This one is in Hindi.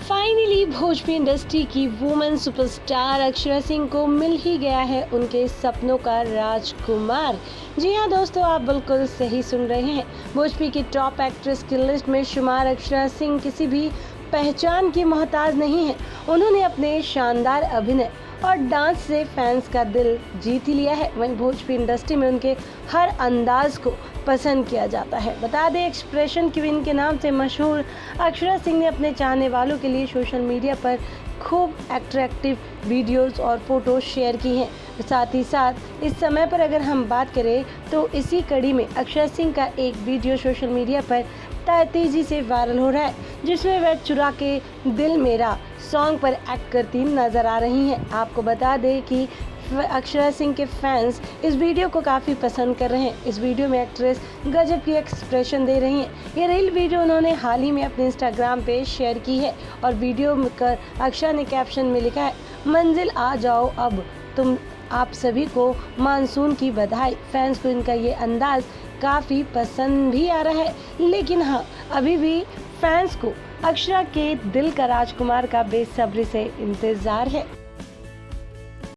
फाइनली भोजपुरी इंडस्ट्री की वुमेन सुपरस्टार अक्षरा सिंह को मिल ही गया है उनके सपनों का राजकुमार। जी हाँ दोस्तों, आप बिल्कुल सही सुन रहे हैं। भोजपुरी की टॉप एक्ट्रेस की लिस्ट में शुमार अक्षरा सिंह किसी भी पहचान की मोहताज नहीं है। उन्होंने अपने शानदार अभिनय और डांस से फैंस का दिल जीत ही लिया है। वहीं भोजपुरी इंडस्ट्री में उनके हर अंदाज को पसंद किया जाता है। बता दें, एक्सप्रेशन क्वीन के नाम से मशहूर अक्षरा सिंह ने अपने चाहने वालों के लिए सोशल मीडिया पर खूब अट्रैक्टिव वीडियोस और फोटो शेयर की हैं। साथ ही साथ इस समय पर अगर हम बात करें तो इसी कड़ी में अक्षरा सिंह का एक वीडियो सोशल मीडिया पर तेजी से वायरल हो रहा है, जिसमें वह चुरा के दिल मेरा सॉन्ग पर एक्ट करती नजर आ रही हैं। आपको बता दें कि अक्षरा सिंह के फैंस इस वीडियो को काफ़ी पसंद कर रहे हैं। इस वीडियो में एक्ट्रेस गजब की एक्सप्रेशन दे रही हैं। ये रील वीडियो उन्होंने हाल ही में अपने इंस्टाग्राम पे शेयर की है और वीडियो में अक्षरा ने कैप्शन में लिखा है, मंजिल आ जाओ अब तुम, आप सभी को मानसून की बधाई। फैंस को इनका ये अंदाज काफ़ी पसंद भी आ रहा है, लेकिन हाँ, अभी भी फैंस को अक्षरा के दिल का राजकुमार का बेसब्री से इंतज़ार है।